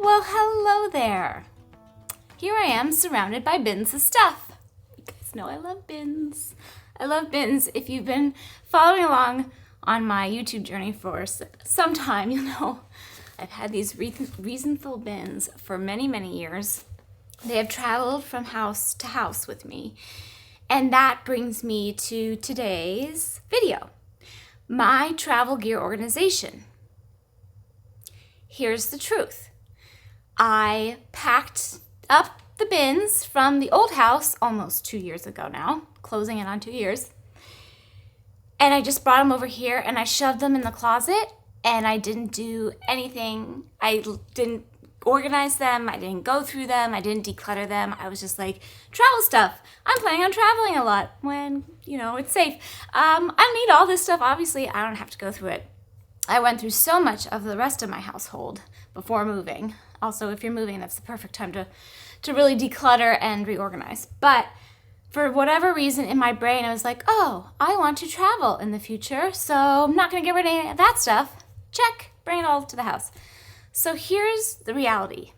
Well, hello there. Here I am surrounded by bins of stuff. You guys know I love bins. I love bins. If you've been following along on my YouTube journey for some time, you'll know I've had these reasonful bins for many, many years. They have traveled from house to house with me. And that brings me to today's video. My travel gear organization. Here's the truth. I packed up the bins from the old house almost 2 years ago now, closing in on 2 years. And I just brought them over here and I shoved them in the closet and I didn't do anything. I didn't organize them. I didn't go through them. I didn't declutter them. I was just like, travel stuff. I'm planning on traveling a lot when, it's safe. I need all this stuff. Obviously, I don't have to go through it. I went through so much of the rest of my household before moving. Also, if you're moving, that's the perfect time to really declutter and reorganize. But for whatever reason in my brain, I was like, oh, I want to travel in the future, so I'm not going to get rid of any of that stuff. Check, bring it all to the house. So here's the reality.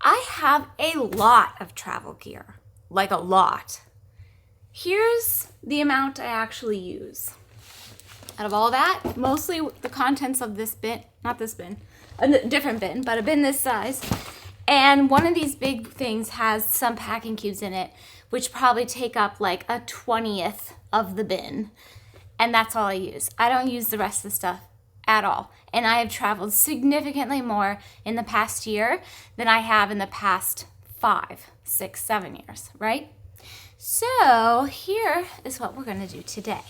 I have a lot of travel gear, like a lot. Here's the amount I actually use. Out of all that, mostly the contents of this bin, not this bin, a different bin, but a bin this size. And one of these big things has some packing cubes in it, which probably take up like a 20th of the bin. And that's all I use. I don't use the rest of the stuff at all. And I have traveled significantly more in the past year than I have in the past 5, 6, 7 years, right? So here is what we're going to do today.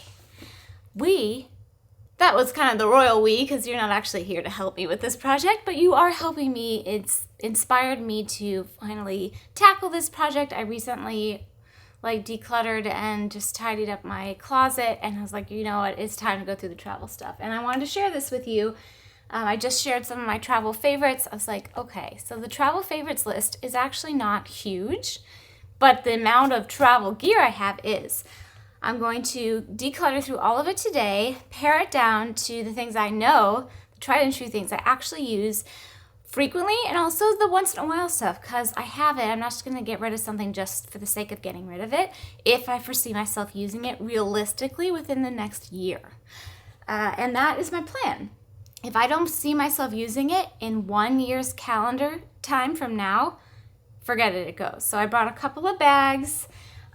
That was kind of the royal we, because you're not actually here to help me with this project, but you are helping me. It's inspired me to finally tackle this project. I recently decluttered and just tidied up my closet, and I was like, you know what, it's time to go through the travel stuff. And I wanted to share this with you. I just shared some of my travel favorites. I was like, okay, so the travel favorites list is actually not huge, but the amount of travel gear I have is. I'm going to declutter through all of it today, pare it down to the things I know, the tried and true things I actually use frequently, and also the once in a while stuff, because I have it. I'm not just going to get rid of something just for the sake of getting rid of it if I foresee myself using it realistically within the next year. And that is my plan. If I don't see myself using it in 1 year's calendar time from now, forget it goes. So I brought a couple of bags.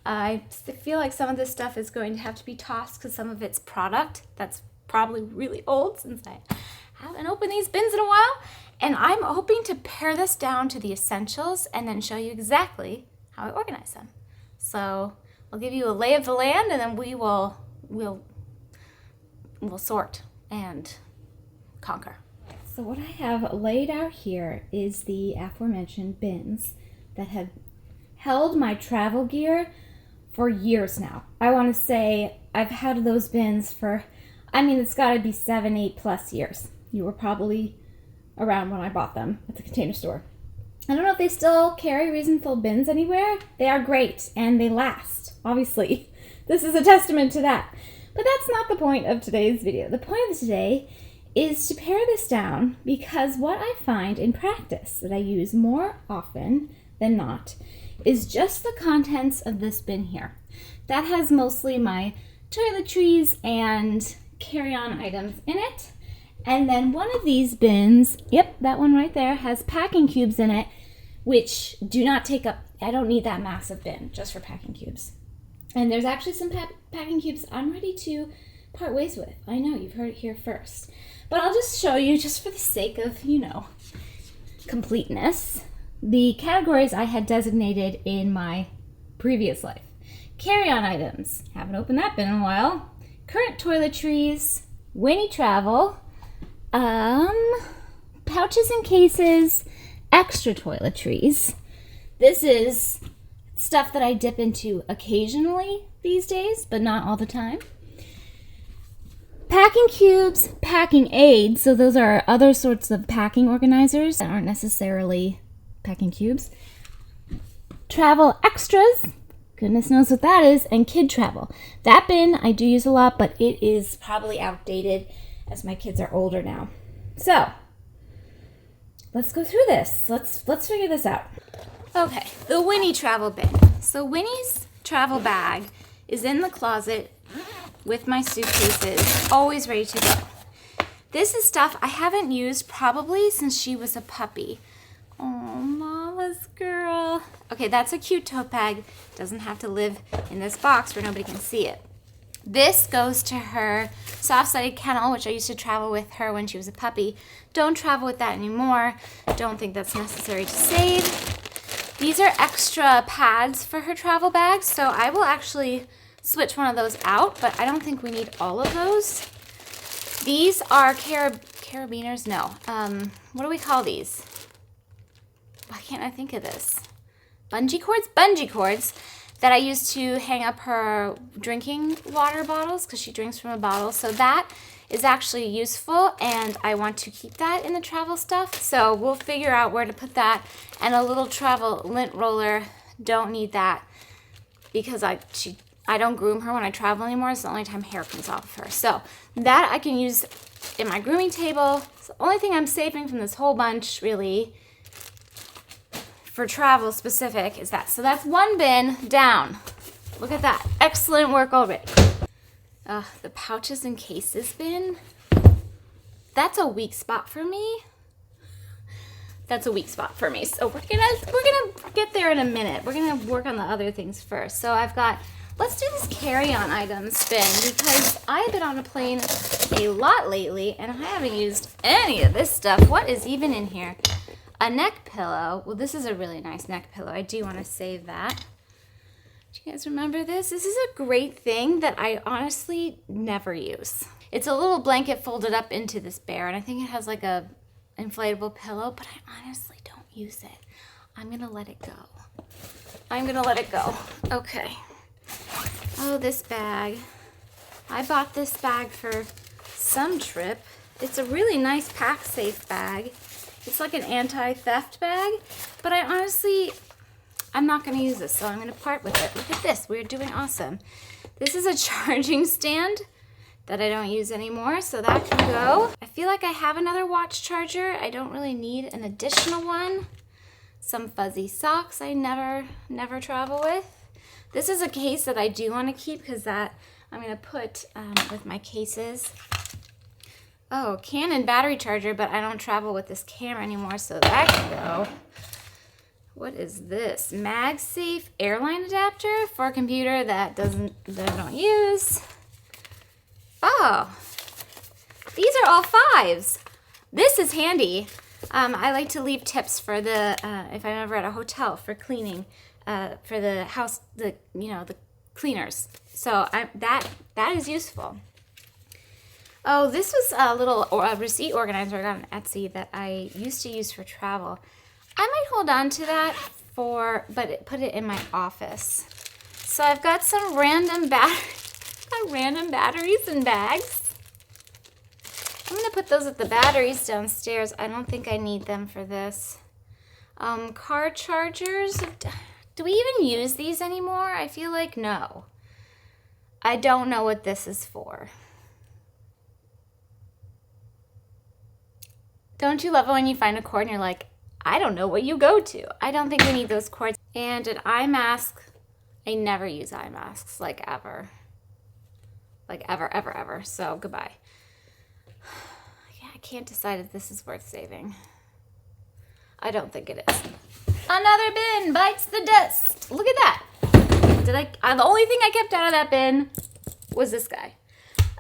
I feel like some of this stuff is going to have to be tossed because some of it's product that's probably really old since I haven't opened these bins in a while. And I'm hoping to pare this down to the essentials and then show you exactly how I organize them. So I'll give you a lay of the land, and then we'll sort and conquer. So what I have laid out here is the aforementioned bins that have held my travel gear for years now. I want to say I've had those bins for, it's got to be 7, 8+ years. You were probably around when I bought them at the Container Store. I don't know if they still carry reasonable bins anywhere. They are great and they last, obviously. This is a testament to that. But that's not the point of today's video. The point of today is to pare this down, because what I find in practice that I use more often than not is just the contents of this bin here. That has mostly my toiletries and carry-on items in it. And then one of these bins, yep, that one right there, has packing cubes in it, which do not take up, I don't need that massive bin just for packing cubes. And there's actually some packing cubes I'm ready to part ways with. I know, you've heard it here first. But I'll just show you, just for the sake of, completeness, the categories I had designated in my previous life. Carry-on items, haven't opened that bin in a while. Current toiletries, Winnie travel, pouches and cases, extra toiletries. This is stuff that I dip into occasionally these days, but not all the time. Packing cubes, packing aids, so those are other sorts of packing organizers that aren't necessarily packing cubes. Travel extras, goodness knows what that is, and kid travel. That bin I do use a lot, but it is probably outdated as my kids are older now. So, let's go through this. Let's figure this out. Okay, the Winnie travel bin. So Winnie's travel bag is in the closet with my suitcases, always ready to go. This is stuff I haven't used probably since she was a puppy. Oh, Mama's girl. Okay, that's a cute tote bag. Doesn't have to live in this box where nobody can see it. This goes to her soft-sided kennel, which I used to travel with her when she was a puppy. Don't travel with that anymore. Don't think that's necessary to save. These are extra pads for her travel bags, so I will actually switch one of those out, but I don't think we need all of those. These are carabiners? No. What do we call these? Why can't I think of this? Bungee cords? Bungee cords that I use to hang up her drinking water bottles because she drinks from a bottle. So that is actually useful, and I want to keep that in the travel stuff. So we'll figure out where to put that. And a little travel lint roller. Don't need that because I don't groom her when I travel anymore. It's the only time hair comes off of her. So that I can use in my grooming table. It's the only thing I'm saving from this whole bunch, really, for travel specific, is that. So that's one bin down. Look at that. Excellent work already. The pouches and cases bin. That's a weak spot for me. That's a weak spot for me. So we're gonna get there in a minute. We're gonna work on the other things first. So I've got, let's do this carry-on items bin because I have been on a plane a lot lately and I haven't used any of this stuff. What is even in here? A neck pillow. Well, this is a really nice neck pillow. I do want to save that. Do you guys remember this? This is a great thing that I honestly never use. It's a little blanket folded up into this bear, and I think it has like a inflatable pillow, but I honestly don't use it. I'm gonna let it go. I'm gonna let it go. Okay. Oh, this bag. I bought this bag for some trip. It's a really nice pack safe bag. It's like an anti-theft bag, but I'm not going to use this, so I'm going to part with it. Look at this. We're doing awesome. This is a charging stand that I don't use anymore, so that can go. I feel like I have another watch charger. I don't really need an additional one. Some fuzzy socks I never travel with. This is a case that I do want to keep because that I'm going to put with my cases. Oh, Canon battery charger, but I don't travel with this camera anymore, so that can go. What is this? MagSafe airline adapter for a computer that I don't use. Oh, these are all 5s. This is handy. I like to leave tips for the if I'm ever at a hotel for cleaning, for the house, the cleaners. So that is useful. Oh, this was a little receipt organizer I got on Etsy that I used to use for travel. I might hold on to that but put it in my office. So I've got some random batteries and bags. I'm gonna put those with the batteries downstairs. I don't think I need them for this. Car chargers. Do we even use these anymore? I feel like no. I don't know what this is for. Don't you love it when you find a cord and you're like, I don't know what you go to. I don't think we need those cords. And an eye mask. I never use eye masks, like ever. Like ever. So goodbye. Yeah, I can't decide if this is worth saving. I don't think it is. Another bin bites the dust. Look at that. The only thing I kept out of that bin was this guy.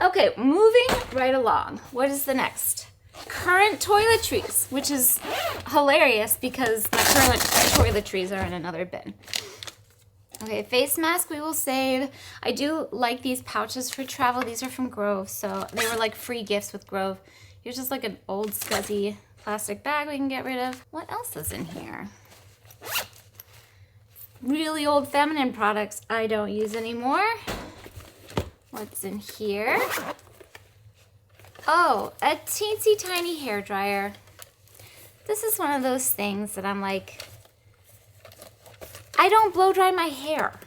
Okay, moving right along. What is the next? Current toiletries, which is hilarious because my current toiletries are in another bin. Okay, face mask we will save. I do like these pouches for travel. These are from Grove, so they were like free gifts with Grove. Here's just like an old scuzzy plastic bag we can get rid of. What else is in here? Really old feminine products I don't use anymore. What's in here? Oh, a teensy tiny hair dryer. This is one of those things that I'm like, I don't blow dry my hair.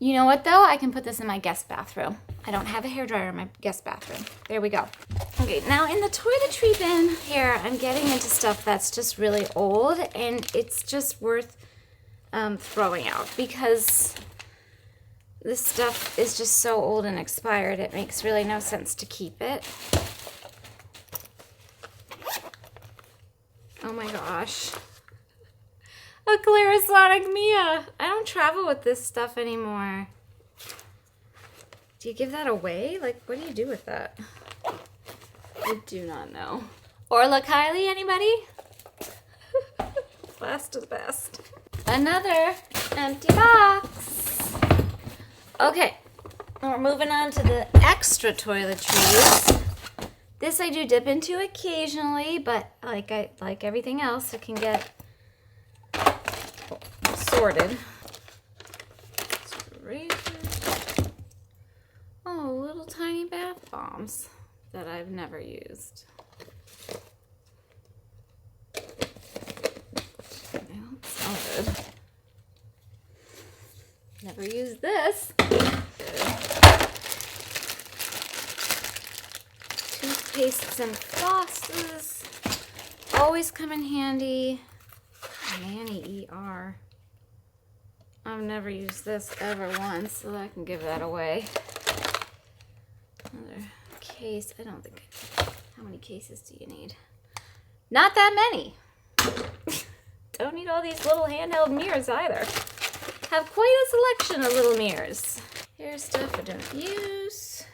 You know what though? I can put this in my guest bathroom. I don't have a hairdryer in my guest bathroom. There we go. Okay, now in the toiletry bin here, I'm getting into stuff that's just really old and it's just worth throwing out because this stuff is just so old and expired. It makes really no sense to keep it. Oh my gosh. A Clarisonic Mia. I don't travel with this stuff anymore. Do you give that away? Like, what do you do with that? I do not know. Orla Kylie, anybody? Last is best. Another empty box. Okay, we're moving on to the extra toiletries. This I do dip into occasionally, but like everything else, it can get sorted. Oh, little tiny bath bombs that I've never used. They don't smell good. Never used this. Toothpastes and flosses always come in handy. Manny ER. I've never used this ever once, so I can give that away. Another case. I don't think. How many cases do you need? Not that many. Don't need all these little handheld mirrors either. Have quite a selection of little mirrors. Here's stuff I don't use.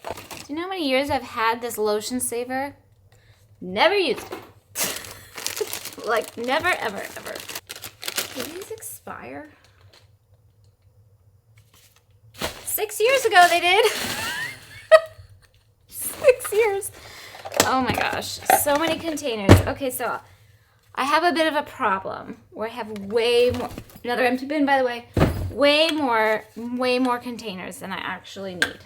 Do you know how many years I've had this lotion saver? Never used it. Like, never, ever, ever. Do these expire? 6 years ago they did. 6 years. Oh my gosh, so many containers. Okay, so I have a bit of a problem where I have way more, another empty bin by the way, way more containers than I actually need.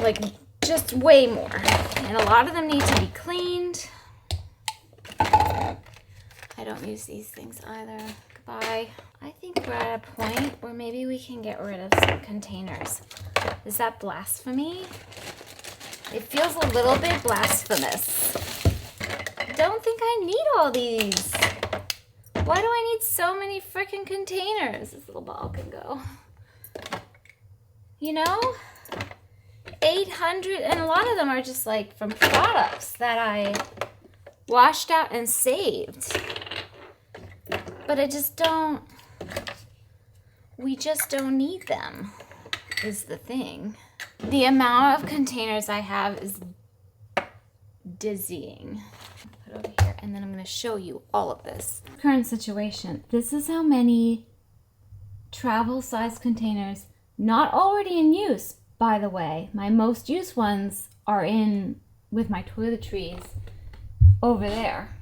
Like, just way more. And a lot of them need to be cleaned. I don't use these things either. Goodbye. I think we're at a point where maybe we can get rid of some containers. Is that blasphemy? It feels a little bit blasphemous. I don't think I need all these. Why do I need so many freaking containers? This little ball can go. You know? 800, and a lot of them are just like from products that I washed out and saved. But I just don't, we just don't need them, is the thing. The amount of containers I have is dizzying. Put it over here, and then I'm going to show you all of this. Current situation. This is how many travel-sized containers, not already in use, by the way. My most used ones are in with my toiletries over there,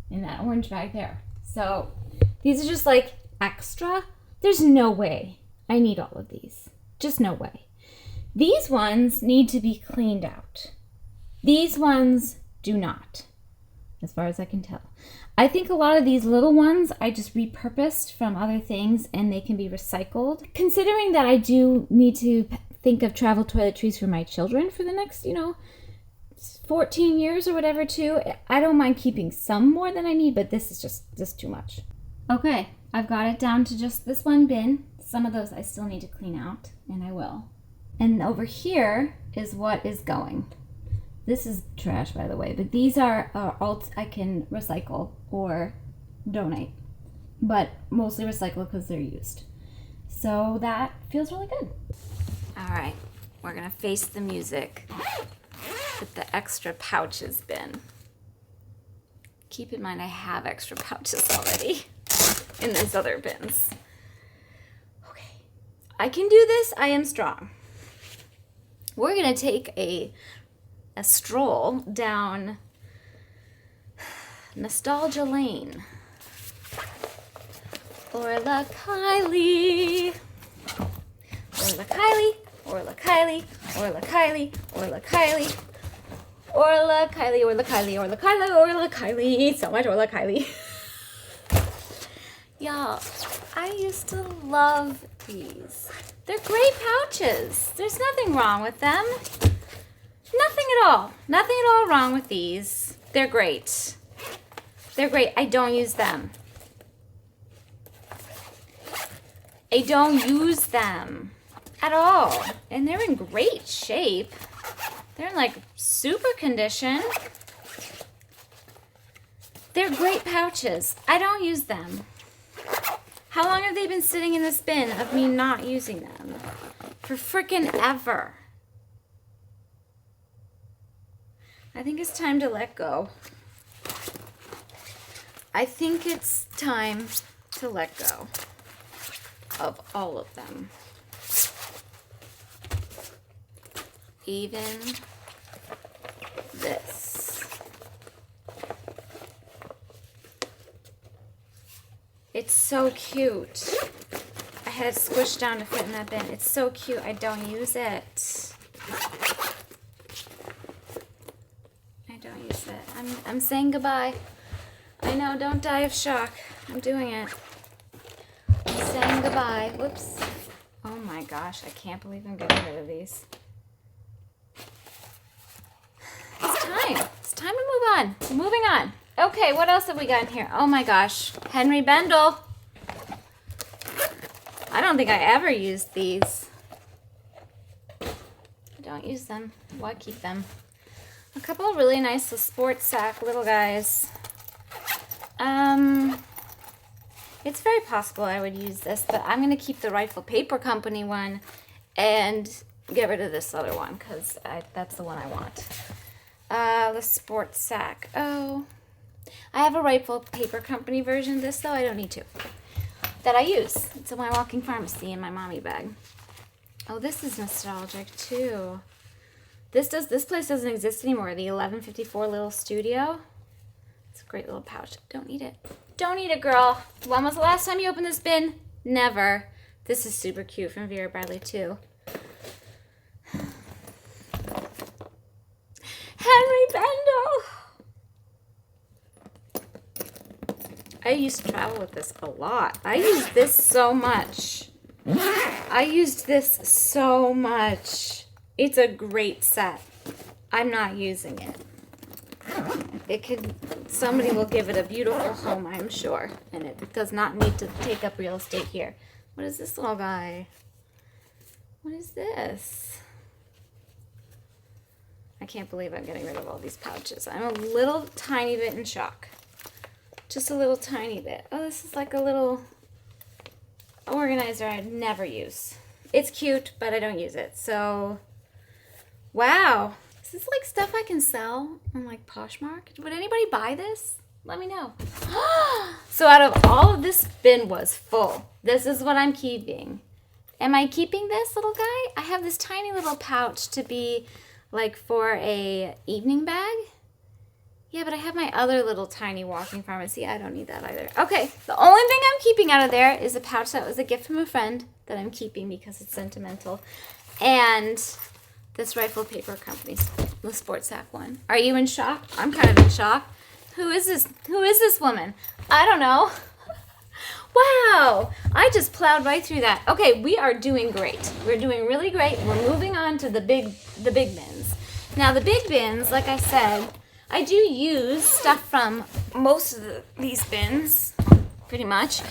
in that orange bag there. So these are just like extra. There's no way I need all of these. Just no way. These ones need to be cleaned out. These ones do not, as far as I can tell. I think a lot of these little ones I just repurposed from other things and they can be recycled. Considering that I do need to think of travel toiletries for my children for the next, 14 years or whatever too, I don't mind keeping some more than I need, but this is just too much. Okay, I've got it down to just this one bin. Some of those I still need to clean out, and I will. And over here is what is going. This is trash, by the way, but these are alts I can recycle or donate, but mostly recycle because they're used. So that feels really good. All right, we're gonna face the music with the extra pouches bin. Keep in mind I have extra pouches already in those other bins. Okay, I can do this. I am strong. We're gonna take a stroll down Nostalgia Lane. Orla Kylie. Orla Kylie. Orla Kylie. Orla Kylie. Orla Kylie. Orla Kylie. Orla Kylie. Orla Kylie. Orla Kylie. So much Orla Kylie. Y'all, I used to love these. They're great pouches. There's nothing wrong with them. Nothing at all. Nothing at all wrong with these. They're great. They're great. I don't use them. I don't use them at all. And they're in great shape. They're in like super condition. They're great pouches. I don't use them. How long have they been sitting in this bin of me not using them? For frickin' ever. I think it's time to let go. I think it's time to let go of all of them. Even this. It's so cute. I had it squished down to fit in that bin. It's so cute. I don't use it. I don't use it. I'm saying goodbye. I know, don't die of shock. I'm doing it. I'm saying goodbye. Whoops. Oh my gosh, I can't believe I'm getting rid of these. It's time. It's time to move on. We're moving on. Okay, what else have we got in here? Oh my gosh. Henry Bendel. I don't think I ever used these. I don't use them. Why keep them? A couple of really nice sports sack little guys. It's very possible I would use this, but I'm going to keep the Rifle Paper Company one and get rid of this other one because that's the one I want. The sports sack. Oh, I have a Rifle Paper Company version of this, though. I don't need to. That I use. It's in my walking pharmacy in my mommy bag. Oh, this is nostalgic, too. This place doesn't exist anymore. The 1154 Little Studio. It's a great little pouch. Don't need it. Don't need it, girl. When was the last time you opened this bin? Never. This is super cute from Vera Bradley, too. Henry Bendel! I used to travel with this a lot. I used this so much. I used this so much. It's a great set. I'm not using it. Somebody will give it a beautiful home, I'm sure. And it does not need to take up real estate here. What is this little guy? What is this? I can't believe I'm getting rid of all these pouches. I'm a little tiny bit in shock. Just a little tiny bit. Oh, this is like a little organizer I'd never use. It's cute, but I don't use it. So, wow. Is this like stuff I can sell on like Poshmark? Would anybody buy this? Let me know. So out of all of this bin was full. This is what I'm keeping. Am I keeping this little guy? I have this tiny little pouch to be like for a evening bag. Yeah, but I have my other little tiny walking pharmacy. I don't need that either. Okay, the only thing I'm keeping out of there is a pouch that was a gift from a friend that I'm keeping because it's sentimental. And this Rifle Paper Company, the sports sack one. Are you in shock? I'm kind of in shock. Who is this? Who is this woman? I don't know. Wow, I just plowed right through that. Okay, we are doing great. We're doing really great. We're moving on to the big bins. Now the big bins, like I said, I do use stuff from most of these bins, pretty much,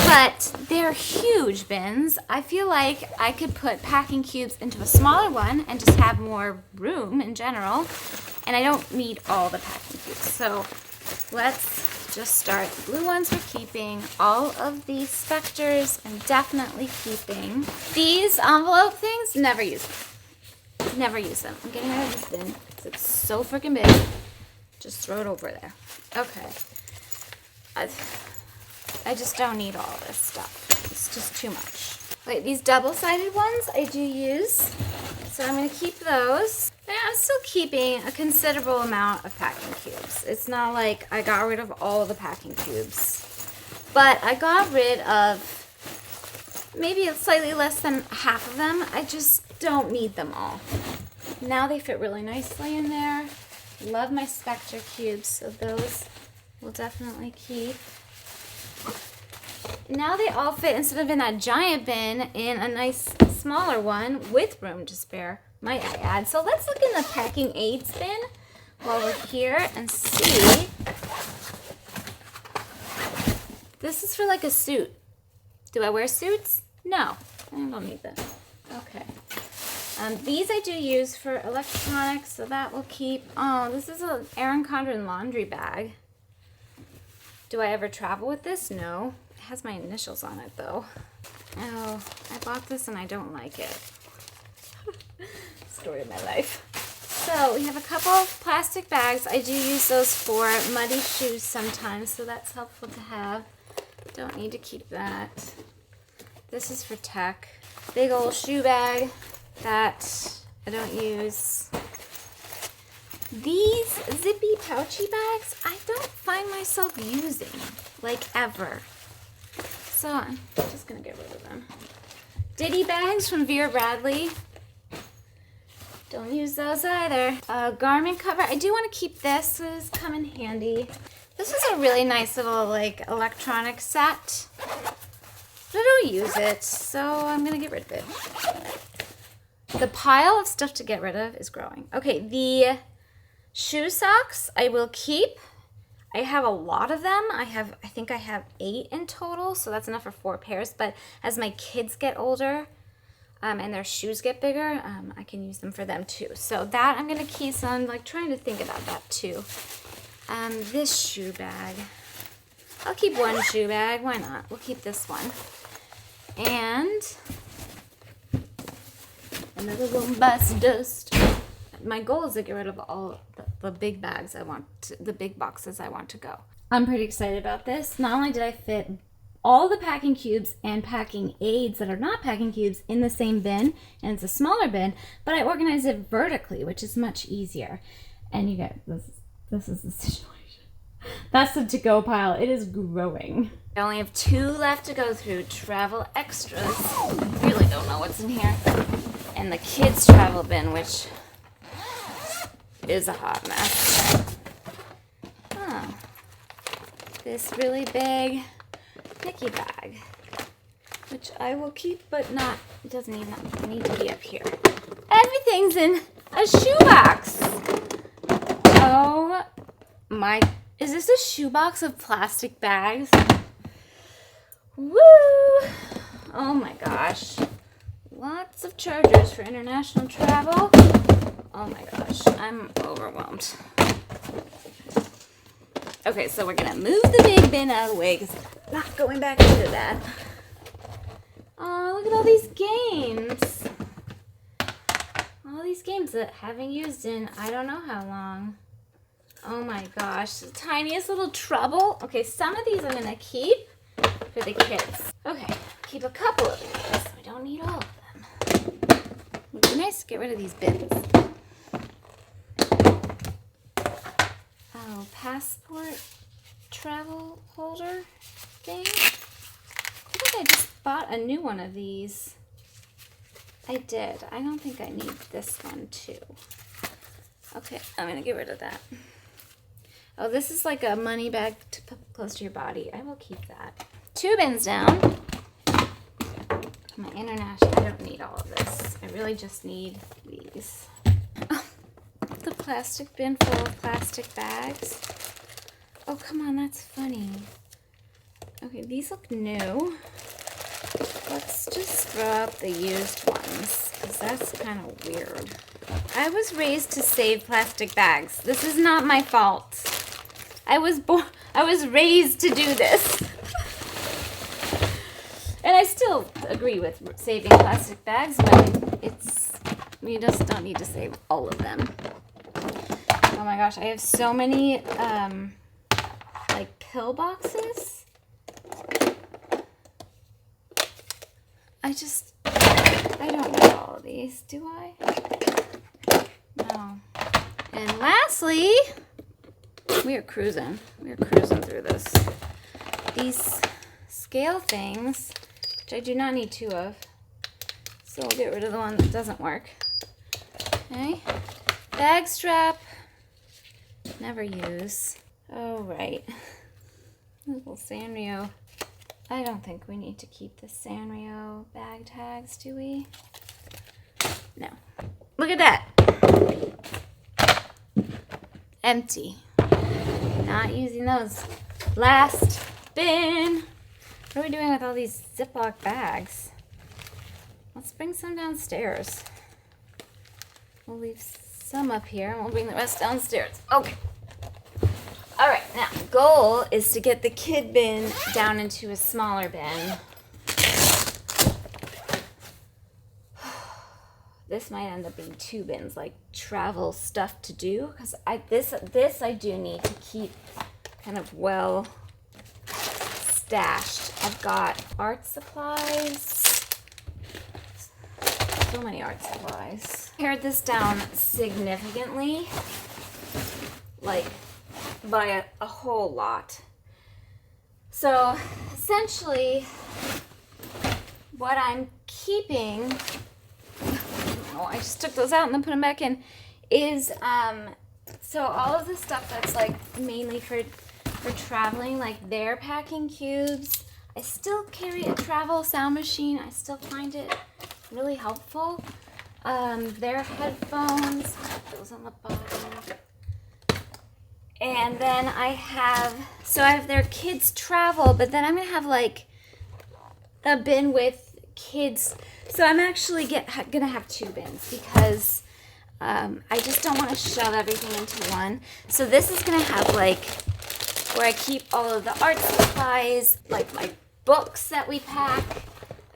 but they're huge bins. I feel like I could put packing cubes into a smaller one and just have more room in general, and I don't need all the packing cubes. So let's just start. The blue ones we're keeping. All of these Spectres I'm definitely keeping. These envelope things, never use them. Never use them. I'm getting rid of this bin because it's so freaking big. Just throw it over there. Okay. I just don't need all this stuff. It's just too much. Wait, these double-sided ones I do use. So I'm going to keep those. And I'm still keeping a considerable amount of packing cubes. It's not like I got rid of all the packing cubes. But I got rid of maybe slightly less than half of them. I just don't need them all. Now they fit really nicely in there. Love my Spectre cubes, so those we'll definitely keep. Now they all fit, instead of in that giant bin, in a nice smaller one with room to spare, might I add. So let's look in the packing aids bin while we're here and see. This is for like a suit. Do I wear suits? No, I don't need this. Okay. These I do use for electronics, so that will keep. Oh, this is an Erin Condren laundry bag. Do I ever travel with this? No. It has my initials on it though. Oh, I bought this and I don't like it. Story of my life. So we have a couple of plastic bags. I do use those for muddy shoes sometimes, so that's helpful to have. Don't need to keep that. This is for tech. Big old shoe bag that I don't use. These zippy pouchy bags, I don't find myself using, like ever. So I'm just gonna get rid of them. Ditty bags from Vera Bradley. Don't use those either. Garment cover, I do want to keep this. This come in handy. This is a really nice little like electronic set. But I don't use it, so I'm gonna get rid of it. The pile of stuff to get rid of is growing. Okay, the shoe socks I will keep. I have a lot of them. I think I have 8 in total, so that's enough for 4 pairs. But as my kids get older and their shoes get bigger, I can use them for them too. So that I'm gonna keep. So I'm like trying to think about that too. This shoe bag. I'll keep one shoe bag. Why not? We'll keep this one. And another one bites dust. My goal is to get rid of all the big bags the big boxes I want to go. I'm pretty excited about this. Not only did I fit all the packing cubes and packing aids that are not packing cubes in the same bin, and it's a smaller bin, but I organized it vertically, which is much easier. And you guys, this is the situation. That's the to-go pile. It is growing. I only have 2 left to go through. Travel extras. Really don't know what's in here. And the kids' travel bin, which is a hot mess. Oh. This really big Mickey bag, which I will keep, but not, it doesn't even need to be up here. Everything's in a shoebox. Oh my, is this a shoebox of plastic bags? Woo! Oh my gosh. Lots of chargers for international travel. Oh my gosh, I'm overwhelmed. Okay, so we're gonna move the big bin out of the way because I'm not going back into that. Oh, look at all these games. All these games that I haven't used in I don't know how long. Oh my gosh, the tiniest little trouble. Okay, some of these I'm gonna keep for the kids. Okay, keep a couple of these. We don't need all of them. It would be nice to get rid of these bins. Oh, passport travel holder thing. I think I just bought a new one of these. I did. I don't think I need this one too. Okay, I'm gonna get rid of that. Oh, this is like a money bag to put close to your body. I will keep that. 2 bins down. My international, I don't need all of this. I really just need these. Oh, the plastic bin full of plastic bags. Oh, come on, that's funny. Okay, these look new. Let's just throw out the used ones, because that's kind of weird. I was raised to save plastic bags. This is not my fault. I was raised to do this. And I still agree with saving plastic bags, but you just don't need to save all of them. Oh my gosh, I have so many like pill boxes. I don't need all of these, do I? No. And lastly, we are cruising. We are cruising through this. These scale things, which I do not need 2 of. So we'll get rid of the one that doesn't work. Okay. Bag strap. Never use. Oh, right. Little Sanrio I don't think we need to keep the Sanrio bag tags, do we? No. Look at that. Empty. Not using those. Last bin. What are we doing with all these Ziploc bags? Let's bring some downstairs. We'll leave some up here and we'll bring the rest downstairs. Okay. All right, now goal is to get the kid bin down into a smaller bin. This might end up being 2 bins, like travel stuff to do, because this I do need to keep kind of well stashed. I've got art supplies. So many art supplies. Pared this down significantly, like by a whole lot. So essentially what I'm keeping, I just took those out and then put them back in, is so all of the stuff that's like mainly for traveling, like their packing cubes. I still carry a travel sound machine. I still find it really helpful. Their headphones, those on the bottom. And then I have their kids travel, but then I'm gonna have like a bin with kids. So I'm actually gonna have 2 bins because I just don't want to shove everything into one. So this is gonna have like where I keep all of the art supplies, like my books that we pack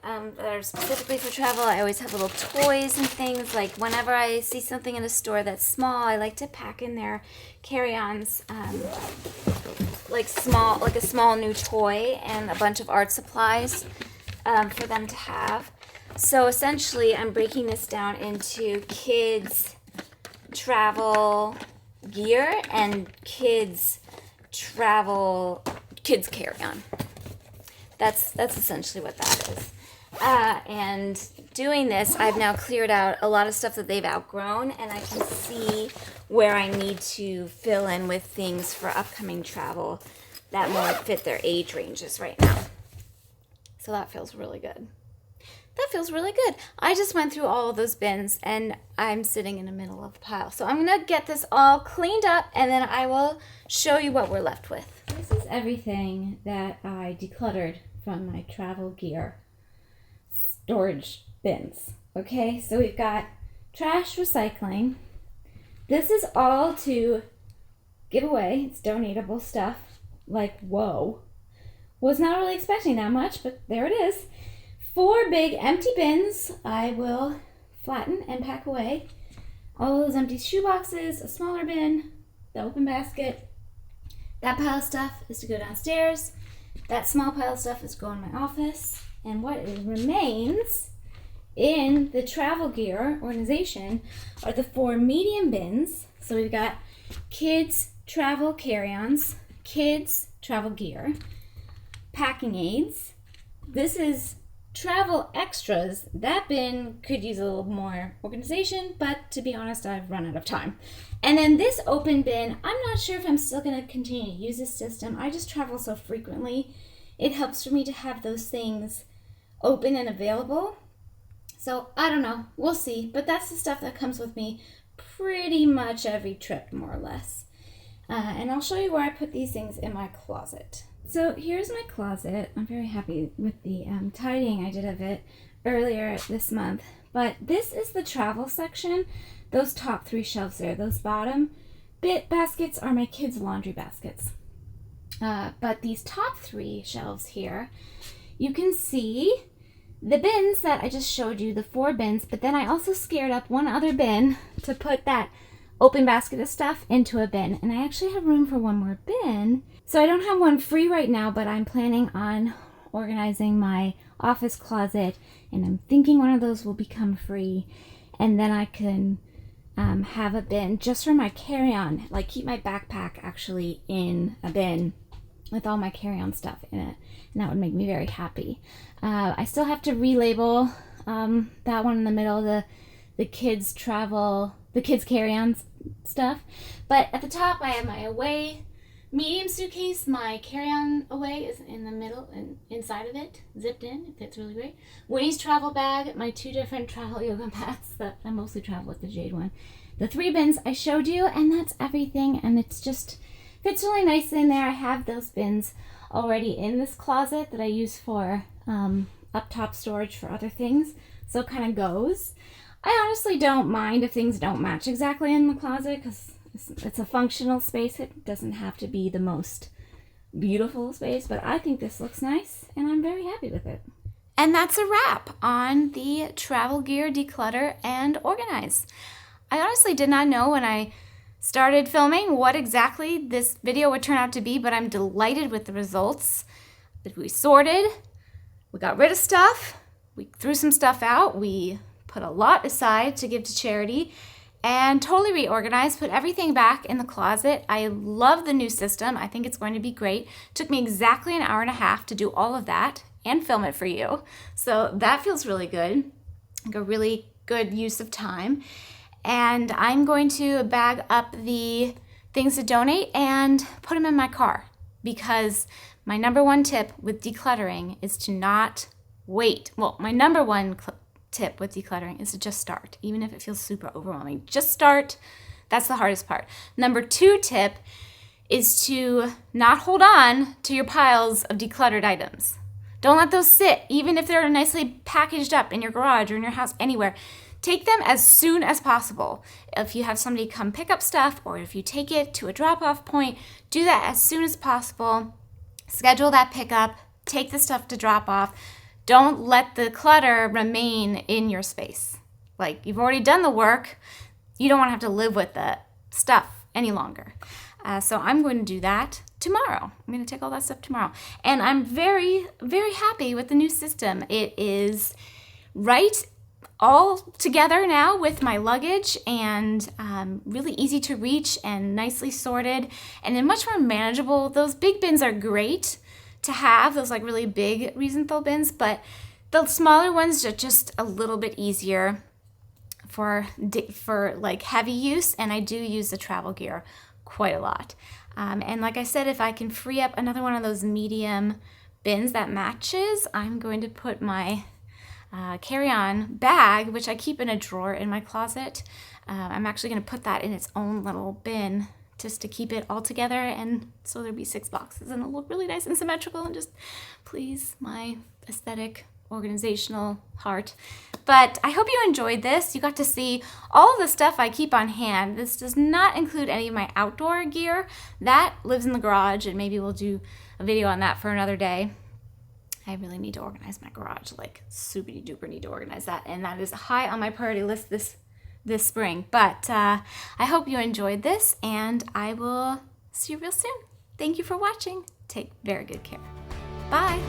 that are specifically for travel. I always have little toys and things. Like whenever I see something in a store that's small, I like to pack in their carry-ons, like a small new toy and a bunch of art supplies for them to have. So essentially, I'm breaking this down into kids travel gear and kids carry-on. That's essentially what that is. And doing this, I've now cleared out a lot of stuff that they've outgrown, and I can see where I need to fill in with things for upcoming travel that more fit their age ranges right now. So that feels really good. I just went through all of those bins, and I'm sitting in the middle of the pile. So I'm going to get this all cleaned up, and then I will show you what we're left with. This is everything that I decluttered from my travel gear storage bins. Okay, so we've got trash recycling. This is all to give away. It's donatable stuff. Like, whoa. Was not really expecting that much, but there it is. 4 big empty bins I will flatten and pack away. All those empty shoe boxes, a smaller bin, the open basket. That pile of stuff is to go downstairs. That small pile of stuff is to go in my office. And what remains in the travel gear organization are the 4 medium bins. So we've got kids travel carry-ons, kids travel gear, packing aids. This is travel extras. That bin could use a little more organization, but to be honest, I've run out of time. And then this open bin, I'm not sure if I'm still going to continue to use this system. I just travel so frequently. It helps for me to have those things open and available. So I don't know, we'll see. But that's the stuff that comes with me pretty much every trip, more or less. And I'll show you where I put these things in my closet. So here's my closet. I'm very happy with the tidying I did of it earlier this month. But this is the travel section. Those top 3 shelves there, those bottom bit baskets are my kids' laundry baskets. But these top 3 shelves here, you can see the bins that I just showed you, the 4 bins, but then I also scared up one other bin to put that open basket of stuff into a bin. And I actually have room for one more bin. So I don't have one free right now, but I'm planning on organizing my office closet, and I'm thinking one of those will become free. And then I can have a bin just for my carry-on, like keep my backpack actually in a bin with all my carry-on stuff in it. And that would make me very happy. I still have to relabel that one in the middle, the kids travel, the kids carry-on stuff. But at the top I have my away medium suitcase, my carry-on away is in the middle and inside of it, zipped in. It fits really great. Winnie's travel bag, my 2 different travel yoga mats that I mostly travel with, the jade one. The 3 bins I showed you, and that's everything. And it's just fits really nicely in there. I have those bins already in this closet that I use for up top storage for other things. So it kind of goes. I honestly don't mind if things don't match exactly in the closet because it's a functional space. It doesn't have to be the most beautiful space, but I think this looks nice and I'm very happy with it. And that's a wrap on the travel gear declutter and organize. I honestly did not know when I started filming what exactly this video would turn out to be, but I'm delighted with the results. We sorted, we got rid of stuff, we threw some stuff out, we put a lot aside to give to charity, and totally reorganized, put everything back in the closet. I love the new system. I think it's going to be great. Took me exactly an hour and a half to do all of that and film it for you. So that feels really good, like a really good use of time. And I'm going to bag up the things to donate and put them in my car, because my number 1 tip with decluttering is to not wait. Well, my number 1 tip with decluttering is to just start, even if it feels super overwhelming. Just start. That's the hardest part. Number 2 tip is to not hold on to your piles of decluttered items. Don't let those sit, even if they're nicely packaged up in your garage or in your house, anywhere. Take them as soon as possible. If you have somebody come pick up stuff, or if you take it to a drop-off point, do that as soon as possible. Schedule that pickup. Take the stuff to drop off. Don't let the clutter remain in your space. Like, you've already done the work. You don't want to have to live with the stuff any longer. So I'm going to do that tomorrow. I'm going to take all that stuff tomorrow. And I'm very, very happy with the new system. It is right all together now with my luggage, and really easy to reach and nicely sorted and then much more manageable. Those big bins are great to have, those like really big Riesenthal bins, but the smaller ones are just a little bit easier for like heavy use, and I do use the travel gear quite a lot. And like I said, if I can free up another one of those medium bins that matches, I'm going to put my carry-on bag, which I keep in a drawer in my closet. I'm actually going to put that in its own little bin just to keep it all together, and so there'll be 6 boxes and it'll look really nice and symmetrical and just please my aesthetic organizational heart. But I hope you enjoyed this. You got to see all of the stuff I keep on hand. This does not include any of my outdoor gear. That lives in the garage, and maybe we'll do a video on that for another day. I really need to organize my garage, like super duper need to organize that, and that is high on my priority list this spring. But I hope you enjoyed this, and I will see you real soon. Thank you for watching. Take very good care. Bye.